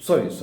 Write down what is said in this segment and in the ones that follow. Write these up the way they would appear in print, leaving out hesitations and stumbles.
26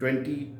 20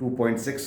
2.6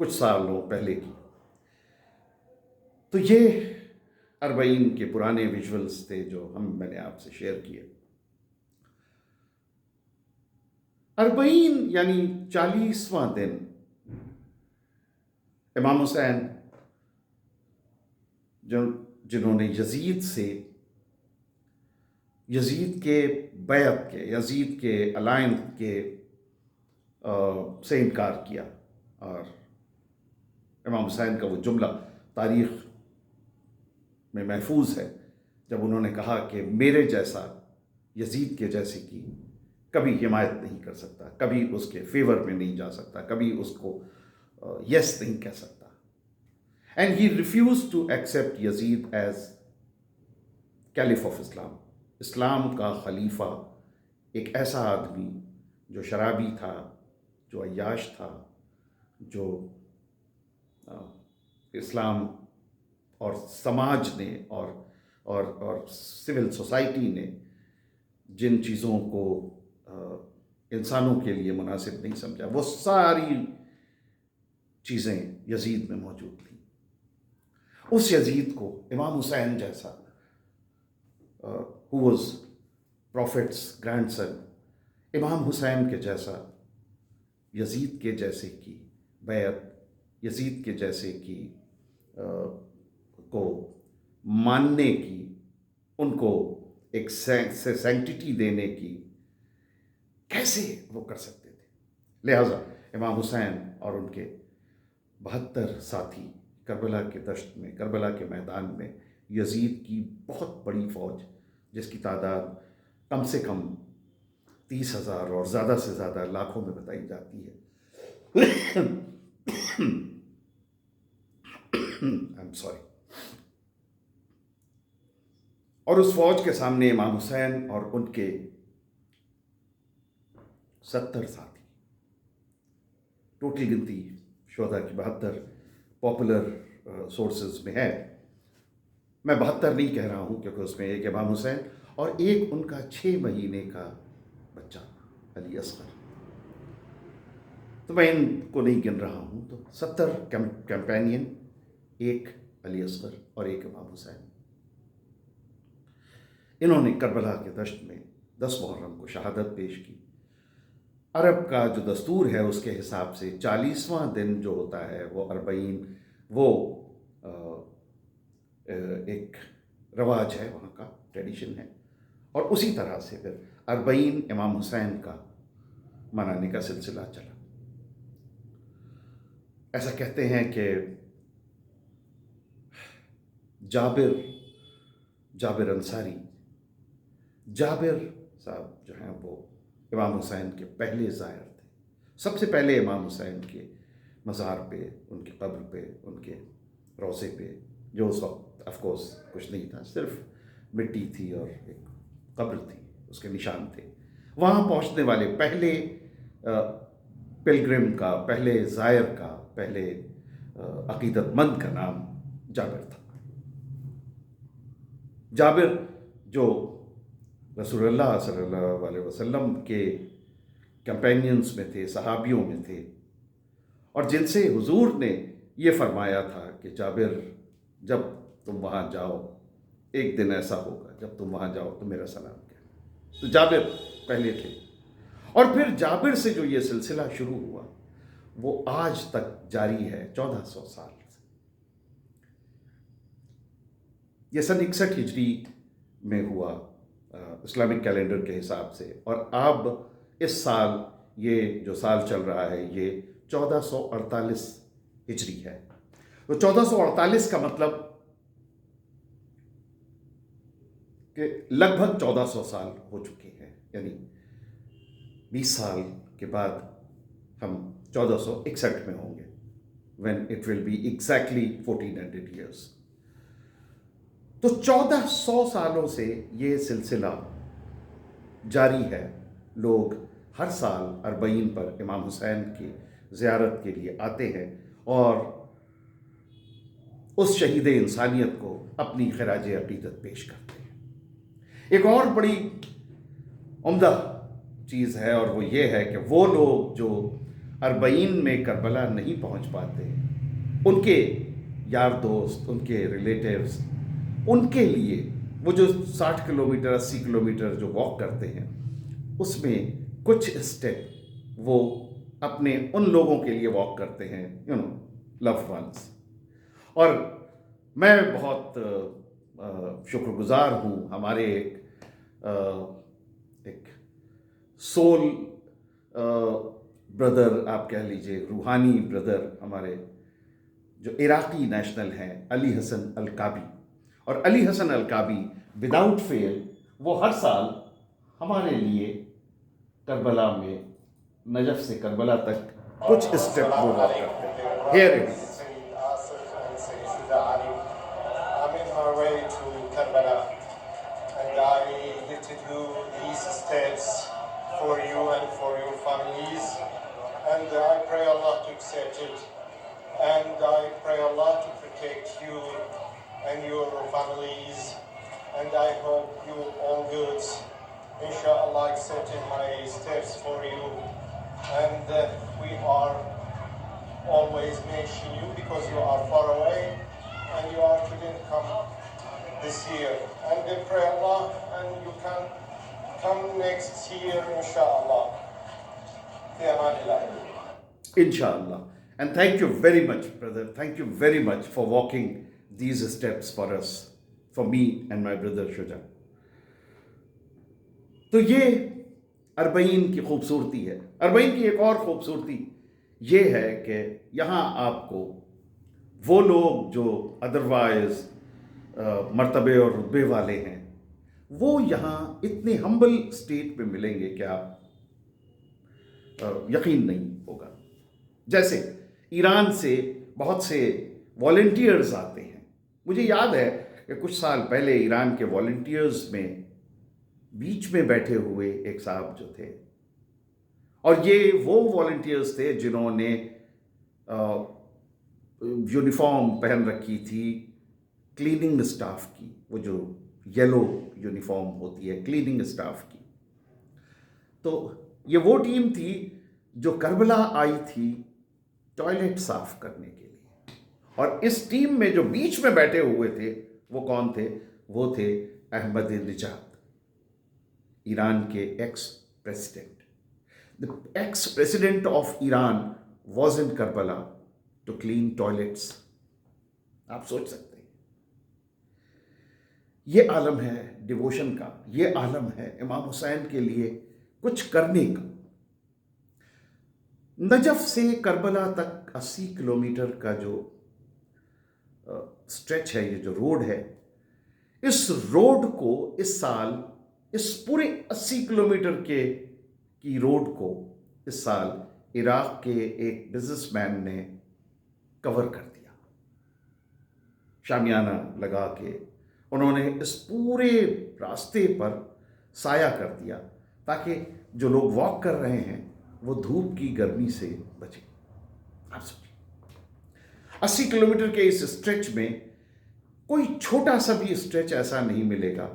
کچھ سالوں پہلے کی. تو یہ اربعین کے پرانے ویژولز تھے جو میں نے آپ سے شیئر کیے. اربعین یعنی 40واں دن. امام حسین جنہوں نے یزید کے بیعت کے، یزید کے الائنس کے سے انکار کیا. اور امام حسین کا وہ جملہ تاریخ میں محفوظ ہے جب انہوں نے کہا کہ میرے جیسا یزید کے جیسے کی کبھی حمایت نہیں کر سکتا، کبھی اس کے فیور میں نہیں جا سکتا، کبھی اس کو یس نہیں کہہ سکتا. And he refuse to accept Yazid as caliph of Islam. Islam کا خلیفہ ایک ایسا آدمی جو شرابی تھا، جو عیاش تھا، جو اسلام اور سماج نے اور سول سوسائٹی نے جن چیزوں کو انسانوں کے لیے مناسب نہیں سمجھا، وہ ساری چیزیں یزید میں موجود تھیں. اس یزید کو امام حسین جیسا who was prophet's grandson، امام حسین کے جیسا یزید کے جیسے کی بیعت، یزید کے جیسے کی کو ماننے کی، ان کو ایک سینکٹیٹی دینے کی کیسے وہ کر سکتے تھے؟ لہذا امام حسین اور ان کے 72 ساتھی کربلا کے دشت میں، کربلا کے میدان میں یزید کی بہت بڑی فوج، جس کی تعداد کم سے کم 30,000 اور زیادہ سے زیادہ لاکھوں میں بتائی جاتی ہے. I'm sorry. اور اس فوج کے سامنے امام حسین اور ان کے 70 ساتھی، ٹوٹل گنتی شہداء کی 72 پاپولر سورسز میں ہے. میں 72 نہیں کہہ رہا ہوں کیونکہ اس میں ایک امام حسین اور ایک ان کا 6 مہینے کا بچہ علی اصغر. تو میں ان کو نہیں گن رہا ہوں. تو 70 کیمپینین، ایک علی اصغر اور ایک امام حسین. انہوں نے کربلا کے دشت میں 10 محرم کو شہادت پیش کی. عرب کا جو دستور ہے اس کے حساب سے 40واں دن جو ہوتا ہے وہ اربعین، وہ ایک رواج ہے، وہاں کا ٹریڈیشن ہے. اور اسی طرح سے پھر اربعین امام حسین کا منانے کا سلسلہ چلا. ایسا کہتے ہیں کہ جابر انصاری، جابر صاحب جو ہیں وہ امام حسین کے پہلے زائر تھے. سب سے پہلے امام حسین کے مزار پہ، ان کی قبر پہ، ان کے روضے پہ، جو اس وقت آف کورس کچھ نہیں تھا، صرف مٹی تھی اور ایک قبر تھی، اس کے نشان تھے. وہاں پہنچنے والے پہلے پلگرم کا، پہلے زائر کا، پہلے عقیدت مند کا نام جابر تھا. جابر جو رسول اللہ صلی اللہ علیہ وسلم کے کمپینینز میں تھے، صحابیوں میں تھے، اور جن سے حضور نے یہ فرمایا تھا کہ جابر جب تم وہاں جاؤ، ایک دن ایسا ہوگا جب تم وہاں جاؤ تو میرا سلام کہنا. تو جابر پہلے تھے. اور پھر جابر سے جو یہ سلسلہ شروع ہوا وہ آج تک جاری ہے، 1400 سال سے. یہ سن 61 ہجری میں ہوا اسلامک کیلنڈر کے حساب سے، اور اب اس سال یہ جو سال چل رہا ہے یہ 1448 ہجری ہے. تو 1448 کا مطلب کہ لگ بھگ 1400 سال ہو چکے ہیں، یعنی 20 سال کے بعد ہم 1461 میں ہوں گے، when it will be exactly 1400 years. تو 1400 سالوں سے یہ سلسلہ جاری ہے. لوگ ہر سال اربعین پر امام حسین کی زیارت کے لیے آتے ہیں اور اس شہید انسانیت کو اپنی خراج عقیدت پیش کرتے ہیں. ایک اور بڑی عمدہ چیز ہے اور وہ یہ ہے کہ وہ لوگ جو اربعین میں کربلا نہیں پہنچ پاتے، ان کے یار دوست، ان کے ریلیٹیوز، ان کے لیے وہ جو 60 کلومیٹر 80 کلومیٹر جو واک کرتے ہیں، اس میں کچھ اسٹیپ وہ اپنے ان لوگوں کے لیے واک کرتے ہیں، لوڈ ونس. اور میں بہت شکر گزار ہوں ہمارے ایک سول بردر آپ کہہ لیجئے، روحانی بردر ہمارے جو عراقی نیشنل ہیں، علی حسن القابی. اور علی حسن القابی وداؤٹ فیل وہ ہر سال ہمارے لیے کربلا میں، نجف سے کربلا تک کچھ اسٹیپ وہ واک کرتے ہیں. Here it is. I'm in my way to Karbala, and I need to do these steps for you and for your families. And I pray Allah to accept it. And I pray Allah to protect you and your families. And I hope you all good. Inshallah, accepting my steps for you. And we are always mention you because you are far away and you are couldn't come this year. And I pray Allah and you can come next year, inshallah. Fi amanillah. Inshallah. And thank you very much, brother. Thank you very much for walking these steps for us, for me and my brother Shuja. تو یہ اربعین کی خوبصورتی ہے. اربعین کی ایک اور خوبصورتی یہ ہے کہ یہاں آپ کو وہ لوگ جو ادروائز مرتبے اور رتبے والے ہیں، وہ یہاں اتنے ہمبل اسٹیٹ میں ملیں گے کہ آپ یقین نہیں ہوگا. جیسے ایران سے بہت سے والنٹیئرز آتے ہیں. مجھے یاد ہے کہ کچھ سال پہلے ایران کے والنٹیئرز میں بیچ میں بیٹھے ہوئے ایک صاحب جو تھے، اور یہ وہ والنٹیئرز تھے جنہوں نے یونیفارم پہن رکھی تھی کلیننگ اسٹاف کی، وہ جو یلو یونیفارم ہوتی ہے کلیننگ اسٹاف کی. تو یہ وہ ٹیم تھی جو کربلا آئی تھی ٹوائلٹ صاف کرنے کے لیے. اور اس ٹیم میں جو بیچ میں بیٹھے ہوئے تھے وہ کون تھے؟ وہ تھے احمد نژاد، ایران کے x president. The ex-president of Iran was in Karbala to clean toilets. آپ سوچ سکتے ہیں. یہ عالم ہے ڈیووشن کا، یہ عالم ہے امام حسین کے لیے کچھ کرنے کا. نجف سے کربلا تک 80 کلومیٹر کا جو اسٹریچ ہے، یہ جو روڈ ہے، اس روڈ کو اس سال، اس پورے 80 کلومیٹر کی روڈ کو اس سال عراق کے ایک بزنس مین نے کور کر دیا. شامیانہ لگا کے انہوں نے اس پورے راستے پر سایہ کر دیا تاکہ جو لوگ واک کر رہے ہیں وہ دھوپ کی گرمی سے بچیں. آپ سمجھیں 80 کلومیٹر کے اس اسٹریچ میں کوئی چھوٹا سا بھی اسٹریچ ایسا نہیں ملے گا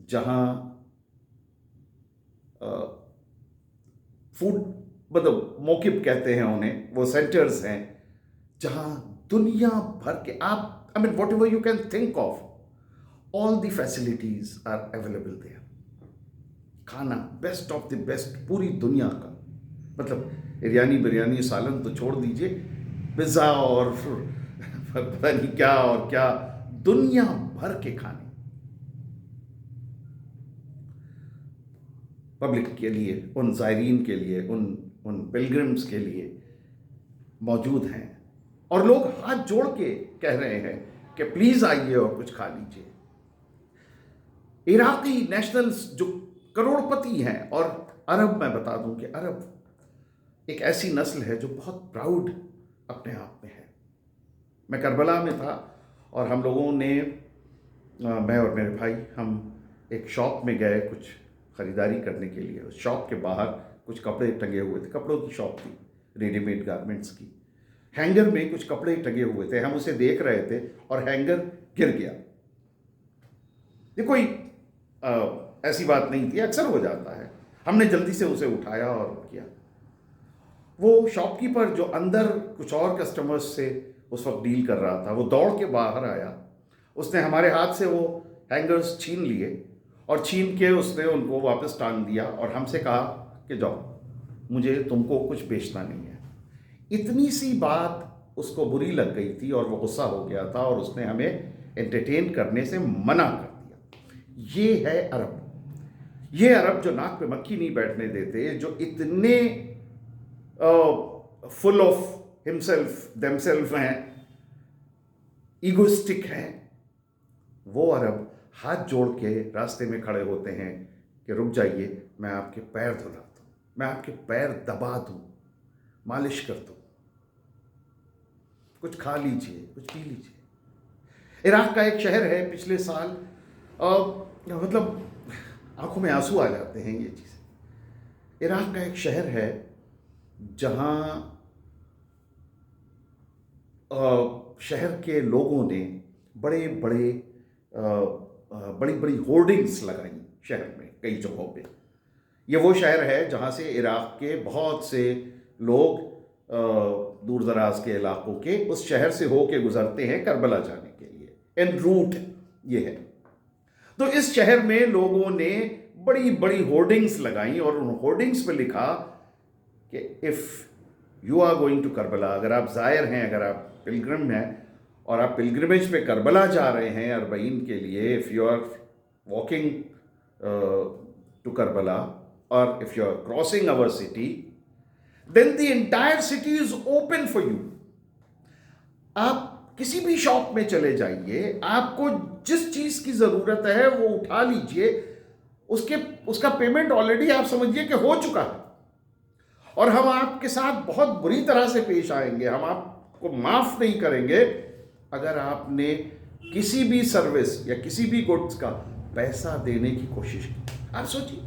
جہاں فوڈ مطلب موقف کہتے ہیں انہیں، وہ سینٹرز ہیں جہاں دنیا بھر کے آپ whatever you can think of all the facilities are available there. کھانا بیسٹ آف دی بیسٹ پوری دنیا کا، مطلب بریانی سالن تو چھوڑ دیجئے، پزا اور پتہ نہیں کیا اور کیا، دنیا بھر کے کھانے پبلک کے لیے، ان زائرین کے لیے، ان پلگرمز کے لیے موجود ہیں. اور لوگ ہاتھ جوڑ کے کہہ رہے ہیں کہ پلیز آئیے اور کچھ کھا لیجیے. عراقی نیشنلز جو کروڑ پتی ہیں، اور عرب، میں بتا دوں کہ عرب ایک ایسی نسل ہے جو بہت پراؤڈ اپنے آپ میں ہے. میں کربلا میں تھا اور ہم لوگوں نے، میں اور میرے بھائی، ہم ایک شاپ میں گئے کچھ خریداری کرنے کے لیے. اس شاپ کے باہر کچھ کپڑے ٹنگے ہوئے تھے، کپڑوں کی شاپ تھی، ریڈی میڈ گارمنٹس کی. ہینگر میں کچھ کپڑے ٹنگے ہوئے تھے، ہم اسے دیکھ رہے تھے اور ہینگر گر گیا. یہ کوئی ایسی بات نہیں تھی، اکثر ہو جاتا ہے. ہم نے جلدی سے اسے اٹھایا اور کیا. وہ شاپ کیپر جو اندر کچھ اور کسٹمرز سے اس وقت ڈیل کر رہا تھا، وہ دوڑ کے باہر آیا، اس نے ہمارے ہاتھ سے وہ ہینگرز چھین لیے اور چھین کے اس نے ان کو واپس ٹانگ دیا اور ہم سے کہا کہ جاؤ، مجھے تم کو کچھ بیچنا نہیں ہے۔ اتنی سی بات اس کو بری لگ گئی تھی اور وہ غصہ ہو گیا تھا اور اس نے ہمیں انٹرٹین کرنے سے منع کر دیا۔ یہ ہے عرب، یہ عرب جو ناک پہ مکھی نہیں بیٹھنے دیتے، جو اتنے فل آف ہمسیلف دیم ہیں، ایگوسٹک ہیں۔ وہ عرب ہاتھ جوڑ کے راستے میں کھڑے ہوتے ہیں کہ رک جائیے، میں آپ کے پیر دھلاتا ہوں، میں آپ کے پیر دبا دوں، مالش کر دوں، کچھ کھا لیجئے، کچھ پی لیجئے۔ عراق کا ایک شہر ہے، پچھلے سال مطلب آنکھوں میں آنسو آ جاتے ہیں یہ چیزیں۔ عراق کا ایک شہر ہے جہاں شہر کے لوگوں نے بڑی بڑی ہورڈنگز لگائیں شہر میں کئی جگہوں پہ۔ یہ وہ شہر ہے جہاں سے عراق کے بہت سے لوگ دور دراز کے علاقوں کے اس شہر سے ہو کے گزرتے ہیں کربلا جانے کے لیے، ان روٹ یہ ہے۔ تو اس شہر میں لوگوں نے بڑی بڑی ہورڈنگز لگائیں اور ان ہورڈنگز پہ لکھا کہ if you are going to Karbala, اگر آپ زائر ہیں، اگر آپ پلگرم ہیں اور آپ پلگرمیج پہ کربلا جا رہے ہیں 40 کے لیے، if you are walking to Karbala اور if you are crossing our city, then the entire city is open for you۔ آپ کسی بھی شاپ میں چلے جائیے، آپ کو جس چیز کی ضرورت ہے وہ اٹھا لیجئے، اس کا پیمنٹ آلریڈی آپ سمجھیے کہ ہو چکا ہے، اور ہم آپ کے ساتھ بہت بری طرح سے پیش آئیں گے، ہم آپ کو معاف نہیں کریں گے اگر آپ نے کسی بھی سروس یا کسی بھی گڈس کا پیسہ دینے کی کوشش کی۔ آپ سوچیے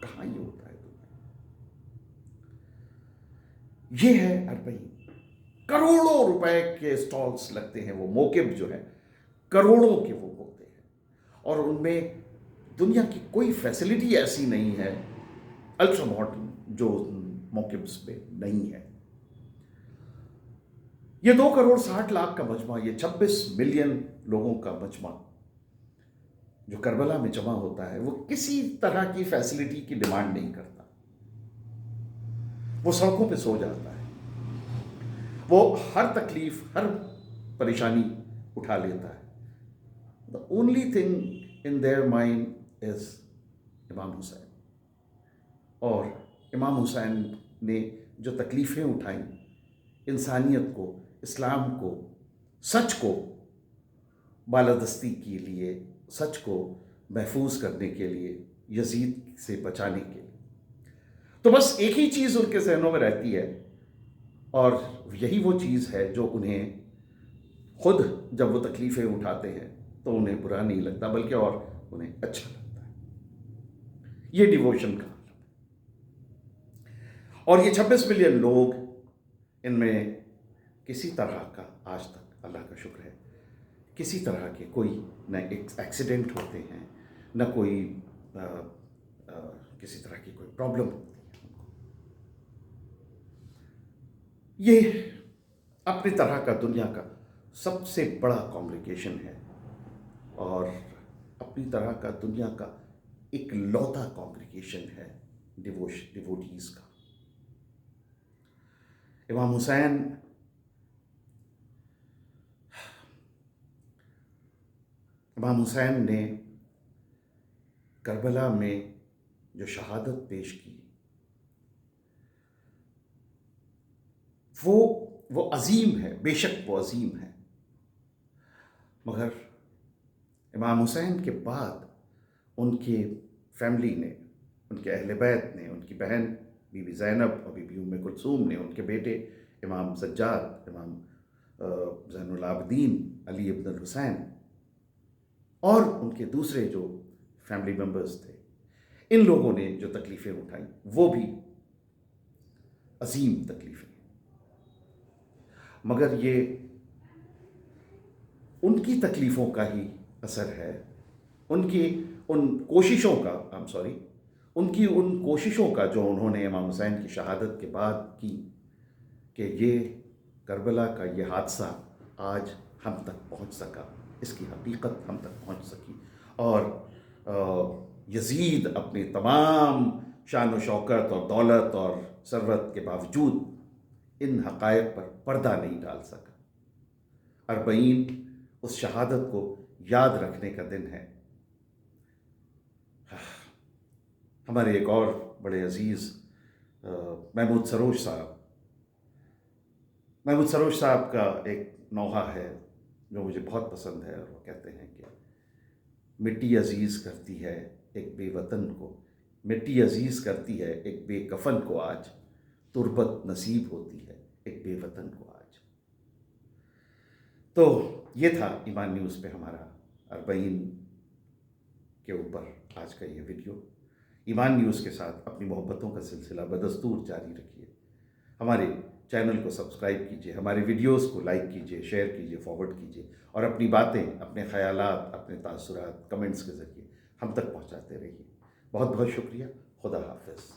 کہاں یہ ہوتا ہے۔ یہ ہے اربعین، کروڑوں روپے کے سٹالز لگتے ہیں، وہ موکب جو ہے کروڑوں کے وہ ہوتے ہیں، اور ان میں دنیا کی کوئی فیسلٹی ایسی نہیں ہے الٹرا ماڈرن جو موکبس پہ نہیں ہے۔ یہ 2.60 کروڑ کا مجمع، یہ 26 ملین لوگوں کا مجمع جو کربلا میں جمع ہوتا ہے، وہ کسی طرح کی فیسلٹی کی ڈیمانڈ نہیں کرتا۔ وہ سڑکوں پہ سو جاتا ہے، وہ ہر تکلیف، ہر پریشانی اٹھا لیتا ہے۔ The only thing in their mind is امام حسین۔ اور امام حسین نے جو تکلیفیں اٹھائیں انسانیت کو، اسلام کو، سچ کو بالادستی کے لیے، سچ کو محفوظ کرنے کے لیے، یزید سے بچانے کے لیے، تو بس ایک ہی چیز ان کے ذہنوں میں رہتی ہے، اور یہی وہ چیز ہے جو انہیں خود جب وہ تکلیفیں اٹھاتے ہیں تو انہیں برا نہیں لگتا بلکہ اور انہیں اچھا لگتا ہے۔ یہ ڈیووشن کا عالم ہے، اور یہ 26 ملین لوگ، ان میں کسی طرح کا آج تک اللہ کا شکر ہے کسی طرح کے کوئی نہ ایکسیڈنٹ ہوتے ہیں، نہ کوئی کسی طرح کی کوئی پرابلم ہوتی ہے۔ یہ اپنی طرح کا دنیا کا سب سے بڑا کانگریگیشن ہے، اور اپنی طرح کا دنیا کا ایک لوتا کانگریگیشن ہے ڈیووٹیز کا۔ امام حسین نے کربلا میں جو شہادت پیش کی، وہ عظیم ہے، بے شک وہ عظیم ہے، مگر امام حسین کے بعد ان کے فیملی نے، ان کے اہل بیت نے، ان کی بہن بی بی زینب اور بی بی ام کلثوم نے، ان کے بیٹے امام سجاد، امام زین العابدین علی ابن الحسین، اور ان کے دوسرے جو فیملی ممبرز تھے، ان لوگوں نے جو تکلیفیں اٹھائیں وہ بھی عظیم تکلیفیں، مگر یہ ان کی تکلیفوں کا ہی اثر ہے، ان کوششوں کا، ان کی ان کوششوں کا جو انہوں نے امام حسین کی شہادت کے بعد کی، کہ یہ کربلا کا یہ حادثہ آج ہم تک پہنچ سکا، اس کی حقیقت ہم تک پہنچ سکی، اور یزید اپنی تمام شان و شوکت اور دولت اور ثروت کے باوجود ان حقائق پر پردہ نہیں ڈال سکا۔ 40 اس شہادت کو یاد رکھنے کا دن ہے۔ ہمارے ایک اور بڑے عزیز محمود سروش صاحب کا ایک نوحہ ہے جو مجھے بہت پسند ہے، اور وہ کہتے ہیں کہ مٹی عزیز کرتی ہے ایک بے وطن کو، مٹی عزیز کرتی ہے ایک بے کفن کو آج، تربت نصیب ہوتی ہے ایک بے وطن کو آج۔ تو یہ تھا ایمان نیوز پہ ہمارا 40 کے اوپر آج کا یہ ویڈیو۔ ایمان نیوز کے ساتھ اپنی محبتوں کا سلسلہ بدستور جاری رکھیے، ہمارے چینل کو سبسکرائب کیجیے، ہمارے ویڈیوز کو لائک کیجیے، شیئر کیجیے، فارورڈ کیجیے، اور اپنی باتیں، اپنے خیالات، اپنے تاثرات کمنٹس کے ذریعے ہم تک پہنچاتے رہیے۔ بہت بہت شکریہ۔ خدا حافظ۔